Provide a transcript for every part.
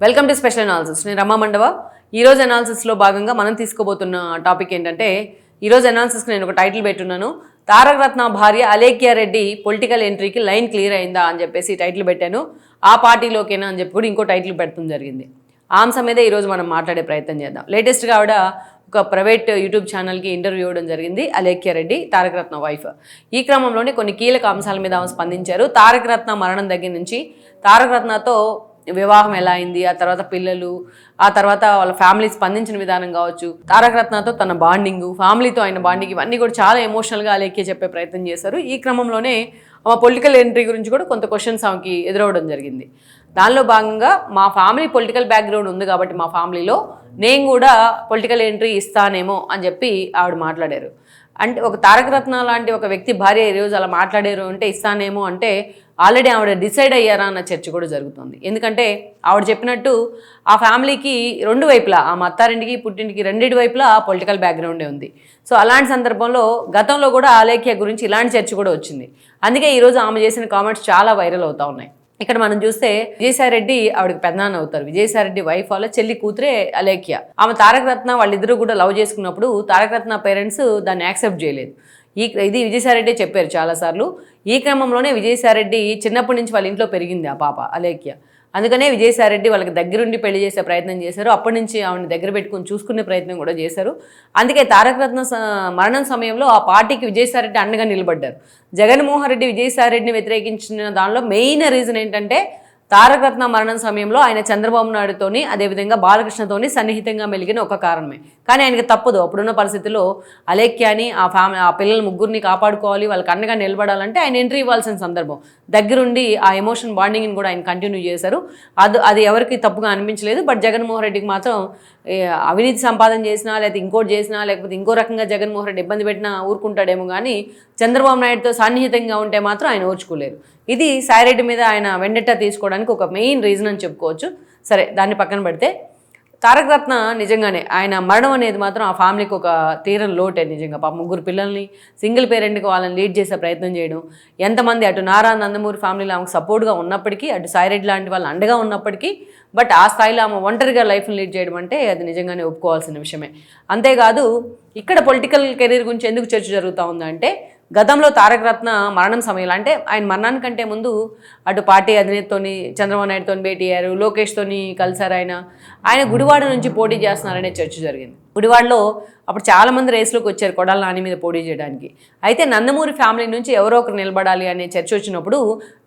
Welcome to special analysis. నేను రమా మండవ. ఈరోజు అనాలిసిస్లో భాగంగా మనం తీసుకోబోతున్న టాపిక్ ఏంటంటే, ఈరోజు అనాలిసిస్కి నేను ఒక టైటిల్ పెట్టున్నాను, తారక రత్న భార్య అలేఖ్య రెడ్డి పొలిటికల్ ఎంట్రీకి లైన్ క్లియర్ అయిందా అని చెప్పేసి టైటిల్ పెట్టాను. ఆ పార్టీలోకేనా అని చెప్పి కూడా ఇంకో టైటిల్ పెట్టడం జరిగింది. ఆ అంశం మీదే ఈరోజు మనం మాట్లాడే ప్రయత్నం చేద్దాం. లేటెస్ట్గా ఆవిడ ఒక ప్రైవేట్ యూట్యూబ్ ఛానల్కి ఇంటర్వ్యూ ఇవ్వడం జరిగింది. అలేఖ్య రెడ్డి, తారక రత్న వైఫ్. ఈ క్రమంలోనే కొన్ని కీలక అంశాల మీద ఆమె స్పందించారు. తారక రత్న మరణం దగ్గర నుంచి తారక రత్నతో వివాహం ఎలా అయింది, ఆ తర్వాత పిల్లలు, ఆ తర్వాత వాళ్ళ ఫ్యామిలీ స్పందించిన విధానం కావచ్చు, తారక రత్నతో తన బాండింగ్, ఫ్యామిలీతో ఆయన బాండింగ్, ఇవన్నీ కూడా చాలా ఎమోషనల్గా అలేఖ్య చెప్పే ప్రయత్నం చేశారు. ఈ క్రమంలోనే ఆమె పొలిటికల్ ఎంట్రీ గురించి కూడా కొంత క్వశ్చన్స్ ఆమెకి ఎదురవడం జరిగింది. దానిలో భాగంగా మా ఫ్యామిలీ పొలిటికల్ బ్యాక్గ్రౌండ్ ఉంది కాబట్టి మా ఫ్యామిలీలో నేను కూడా పొలిటికల్ ఎంట్రీ ఇస్తానేమో అని చెప్పి ఆవిడ మాట్లాడారు. అంటే ఒక తారక రత్న లాంటి ఒక వ్యక్తి భార్య ఈరోజు అలా మాట్లాడారు అంటే ఇస్తానేమో అంటే ఆల్రెడీ ఆవిడ డిసైడ్ అయ్యారా అన్న చర్చ కూడా జరుగుతుంది. ఎందుకంటే ఆవిడ చెప్పినట్టు ఆ ఫ్యామిలీకి రెండు వైపులా, ఆ అత్తారింటికి పుట్టింటికి రెండింటి వైపులా పొలిటికల్ బ్యాక్గ్రౌండే ఉంది. సో అలాంటి సందర్భంలో గతంలో కూడా అలేఖ్య గురించి ఇలాంటి చర్చ కూడా వచ్చింది. అందుకే ఈరోజు ఆమె చేసిన కామెంట్స్ చాలా వైరల్ అవుతూ ఉన్నాయి. ఇక్కడ మనం చూస్తే విజయసాయిరెడ్డి ఆవిడకి పెద్దనాన్న అవుతారు. విజయసాయిరెడ్డి వైఫ్ వాళ్ళ చెల్లి కూతురే అలేఖ్య. ఆమె తారక రత్న వాళ్ళిద్దరూ కూడా లవ్ చేసుకున్నప్పుడు తారక రత్న పేరెంట్స్ దాన్ని యాక్సెప్ట్ చేయలేదు. ఇది విజయసాయిరెడ్డి చెప్పారు చాలాసార్లు. ఈ క్రమంలోనే విజయసాయిరెడ్డి చిన్నప్పటి నుంచి వాళ్ళ ఇంట్లో పెరిగింది ఆ పాప అలేఖ్య. అందుకనే విజయసాయిరెడ్డి వాళ్ళకి దగ్గరుండి పెళ్లి చేసే ప్రయత్నం చేశారు. అప్పటి నుంచి ఆవిడని దగ్గర పెట్టుకుని చూసుకునే ప్రయత్నం కూడా చేశారు. అందుకే తారక రత్న మరణం సమయంలో ఆ పార్టీకి విజయసాయిరెడ్డి అండగా నిలబడ్డారు. జగన్మోహన్ రెడ్డి విజయసాయిరెడ్డిని వ్యతిరేకించిన దానిలో మెయిన్ రీజన్ ఏంటంటే, తారక రత్న మరణం సమయంలో ఆయన చంద్రబాబు నాయుడుతోని అదేవిధంగా బాలకృష్ణతోని సన్నిహితంగా మెలిగిన ఒక కారణమే. కానీ ఆయనకి తప్పదు. అప్పుడున్న పరిస్థితుల్లో అలేఖ్యాని ఆ పిల్లల ముగ్గురిని కాపాడుకోవాలి, వాళ్ళకి అండగా నిలబడాలంటే ఆయన ఎంట్రీ ఇవ్వాల్సిన సందర్భం. దగ్గరుండి ఆ ఎమోషన్ బాండింగ్ని కూడా ఆయన కంటిన్యూ చేశారు. అది ఎవరికి తప్పుగా అనిపించలేదు. బట్ జగన్మోహన్ రెడ్డికి మాత్రం అవినీతి సంపాదన చేసినా, లేకపోతే ఇంకోటి చేసినా, లేకపోతే ఇంకో రకంగా జగన్మోహన్ రెడ్డి ఇబ్బంది పెట్టినా ఊరుకుంటాడేమో కానీ చంద్రబాబు నాయుడుతో సన్నిహితంగా ఉంటే మాత్రం ఆయన ఓర్చుకోలేరు. ఇది సాయిరెడ్డి మీద ఆయన వెండెట్టా తీసుకోవడానికి ఒక మెయిన్ రీజన్ అని చెప్పుకోవచ్చు. సరే, దాన్ని పక్కన పెడితే తారక రత్న నిజంగానే ఆయన మరణం అనేది మాత్రం ఆ ఫ్యామిలీకి ఒక తీరని లోటే. నిజంగా పాప ముగ్గురు పిల్లల్ని సింగిల్ పేరెంట్కి వాళ్ళని లీడ్ చేసే ప్రయత్నం చేయడం, ఎంతమంది అటు నారా నందమూరి ఫ్యామిలీలో ఆమెకు సపోర్ట్గా ఉన్నప్పటికీ, అటు సాయిరెడ్డి లాంటి వాళ్ళు అండగా ఉన్నప్పటికీ, బట్ ఆ స్థాయిలో ఆమె ఒంటరిగా లైఫ్ని లీడ్ చేయడం అంటే అది నిజంగానే ఒప్పుకోవాల్సిన విషయమే. అంతేకాదు ఇక్కడ పొలిటికల్ కెరీర్ గురించి ఎందుకు చర్చ జరుగుతూ ఉందంటే, గతంలో తారక రత్న మరణం సమయంలో, అంటే ఆయన మరణానికంటే ముందు అటు పార్టీ అధినేతతోని చంద్రబాబు నాయుడుతో భేటీ అయ్యారు, లోకేష్తోని కలిసారు. ఆయన గుడివాడ నుంచి పోటీ చేస్తున్నారనే చర్చ జరిగింది. గుడివాడలో అప్పుడు చాలామంది రేసులోకి వచ్చారు కొడాల నాని మీద పోటీ చేయడానికి. అయితే నందమూరి ఫ్యామిలీ నుంచి ఎవరో ఒకరు నిలబడాలి అనే చర్చ వచ్చినప్పుడు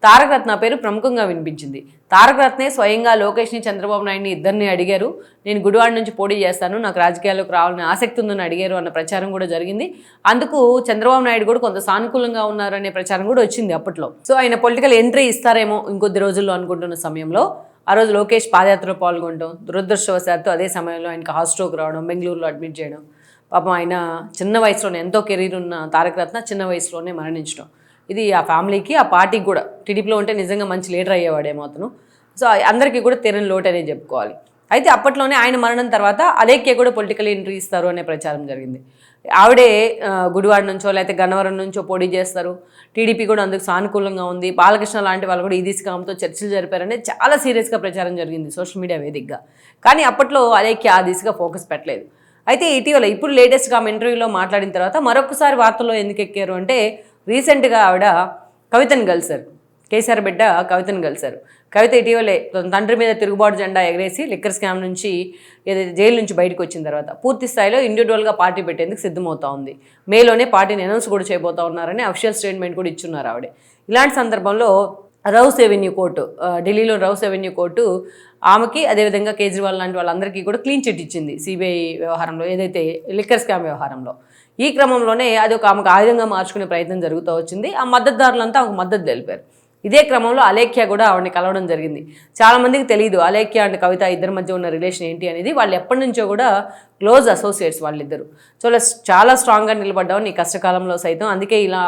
తారక రత్న పేరు ప్రముఖంగా వినిపించింది. తారక రత్నే స్వయంగా లోకేష్ని, చంద్రబాబు నాయుడిని ఇద్దరిని అడిగారు, నేను గుడివాడ నుంచి పోటీ చేస్తాను, నాకు రాజకీయాల్లోకి రావాలని ఆసక్తి ఉందని అడిగారు అన్న ప్రచారం కూడా జరిగింది. అందుకు చంద్రబాబు నాయుడు కూడా కొంత సానుకూలంగా ఉన్నారనే ప్రచారం కూడా వచ్చింది అప్పట్లో. సో ఆయన పొలిటికల్ ఎంట్రీ ఇస్తారేమో ఇంకొద్ది రోజుల్లో అనుకుంటున్న సమయంలో ఆ రోజు లోకేష్ పాదయాత్రలో పాల్గొనడం, దురదృష్టవశాత్తు అదే సమయంలో ఆయనకు హార్ట్ స్ట్రోక్ రావడం, బెంగళూరులో అడ్మిట్ చేయడం, పాపం ఆయన చిన్న వయసులోనే, ఎంతో కెరీర్ ఉన్న తారక రత్న చిన్న వయసులోనే మరణించడం, ఇది ఆ ఫ్యామిలీకి, ఆ పార్టీకి కూడా, టీడీపీలో ఉంటే నిజంగా మంచి లీడర్ అయ్యేవాడేమో అతను. సో అందరికీ కూడా తీరని లోటు అనేది చెప్పుకోవాలి. అయితే అప్పట్లోనే ఆయన మరణం తర్వాత అలేఖ్య కూడా పొలిటికల్ ఎంట్రీ ఇస్తారు అనే ప్రచారం జరిగింది. ఆవిడే గుడివాడ నుంచో లేకపోతే గన్నవరం నుంచో పోటీ చేస్తారు, టీడీపీ కూడా అందుకు సానుకూలంగా ఉంది, బాలకృష్ణ లాంటి వాళ్ళు కూడా ఈ దిశగా ఆమెతో చర్చలు జరిపారనే చాలా సీరియస్గా ప్రచారం జరిగింది సోషల్ మీడియా వేదికగా. కానీ అప్పట్లో అలేఖ్య ఆ దిశగా ఫోకస్ పెట్టలేదు. అయితే ఇటీవల ఇప్పుడు లేటెస్ట్గా ఆమె ఇంటర్వ్యూలో మాట్లాడిన తర్వాత మరొకసారి వార్తల్లో ఎందుకు ఎక్కారు అంటే, రీసెంట్గా ఆవిడ కవితను కలిశారు. కేసీఆర్ బిడ్డ కవితను కలిశారు. కవిత ఇటీవలే తండ్రి మీద తిరుగుబాటు జెండా ఎగరేసి లిక్కర్ స్కామ్ నుంచి ఏదైతే జైలు నుంచి బయటకు వచ్చిన తర్వాత పూర్తి స్థాయిలో ఇండివిజువల్గా పార్టీ పెట్టేందుకు సిద్ధమవుతా ఉంది. మేలోనే పార్టీని అనౌన్స్ కూడా చేయబోతా ఉన్నారని అఫిషియల్ స్టేట్మెంట్ కూడా ఇచ్చున్నారు ఆవిడ. ఇలాంటి సందర్భంలో రౌస్ ఎవెన్యూ కోర్టు, ఢిల్లీలో రౌస్ ఎవెన్యూ కోర్టు ఆమెకి అదేవిధంగా కేజ్రీవాల్ లాంటి వాళ్ళందరికీ కూడా క్లీన్ చిట్ ఇచ్చింది సిబిఐ వ్యవహారంలో, ఏదైతే లిక్కర్ స్కామ్ వ్యవహారంలో. ఈ క్రమంలోనే అది ఒక ఆమెకు ఆయుధంగా మార్చుకునే ప్రయత్నం జరుగుతూ వచ్చింది. ఆ మద్దతుదారులంతా ఆమెకు మద్దతు తెలిపారు. ఇదే క్రమంలో అలేఖ్య కూడా ఆవిడని కలవడం జరిగింది. చాలామందికి తెలియదు అలేఖ్య అండ్ కవిత ఇద్దరి మధ్య ఉన్న రిలేషన్ ఏంటి అనేది. వాళ్ళు ఎప్పటి నుంచో కూడా క్లోజ్ అసోసియేట్స్ వాళ్ళిద్దరు. చాలా స్ట్రాంగ్గా నిలబడ్డావు నీ కష్టకాలంలో సైతం, అందుకే ఇలా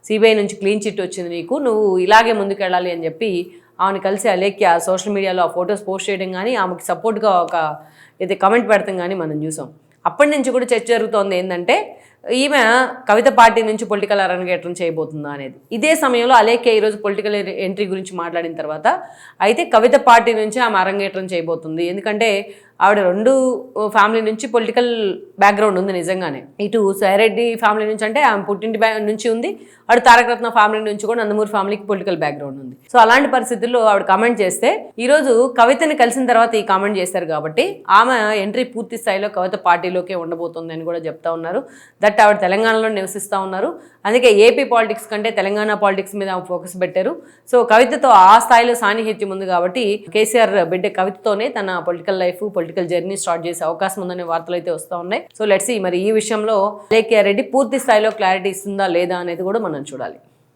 సిబిఐ నుంచి క్లీన్ చిట్ వచ్చింది నీకు, నువ్వు ఇలాగే ముందుకెళ్ళాలి అని చెప్పి ఆమెను కలిసి అలేఖ్య సోషల్ మీడియాలో ఆ ఫొటోస్ పోస్ట్ చేయడం కానీ, ఆమెకి సపోర్ట్గా ఒక కమెంట్ పెడతాం కానీ మనం చూసాం. అప్పటి నుంచి కూడా చర్చ జరుగుతోంది ఏంటంటే, ఈమె కవిత పార్టీ నుంచి పొలిటికల్ అరంగేట్రం చేయబోతుందా అనేది. ఇదే సమయంలో అలేఖ్య ఈరోజు పొలిటికల్ ఎంట్రీ గురించి మాట్లాడిన తర్వాత అయితే కవిత పార్టీ నుంచి ఆమె అరంగేట్రం చేయబోతుంది. ఎందుకంటే ఆవిడ 2 ఫ్యామిలీ నుంచి పొలిటికల్ బ్యాక్గ్రౌండ్ ఉంది నిజంగానే. ఇటు సాయిరెడ్డి ఫ్యామిలీ నుంచి అంటే ఆమె పుట్టింటి నుంచి ఉంది, అటు తారకరత్న ఫ్యామిలీ నుంచి కూడా నందమూరి ఫ్యామిలీకి పొలిటికల్ బ్యాక్గ్రౌండ్ ఉంది. సో అలాంటి పరిస్థితుల్లో ఆవిడ కామెంట్ చేస్తే ఈరోజు కవితని కలిసిన తర్వాత ఈ కామెంట్ చేశారు కాబట్టి ఆమె ఎంట్రీ పూర్తి స్థాయిలో కవిత పార్టీలోకే ఉండబోతుంది అని కూడా చెప్తా ఉన్నారు. దట్ ఆవిడ తెలంగాణలో నివసిస్తూ ఉన్నారు, అందుకే ఏపీ పాలిటిక్స్ కంటే తెలంగాణ పాలిటిక్స్ మీద ఆమె ఫోకస్ పెట్టారు. సో కవితతో ఆ స్థాయిలో సాన్నిహిత్యం ఉంది కాబట్టి కేసీఆర్ బిడ్డ కవితతోనే తన political life political journey start చేసే అవకాశం ఉందనే వార్తలు అయితే వస్తూ ఉన్నాయి. సో లెట్స్ సీ మరి ఈ విషయంలో అలేఖ్య రెడ్డి పూర్తి స్థాయిలో క్లారిటీ ఇస్తుందా లేదా అనేది కూడా మనం చూడాలి.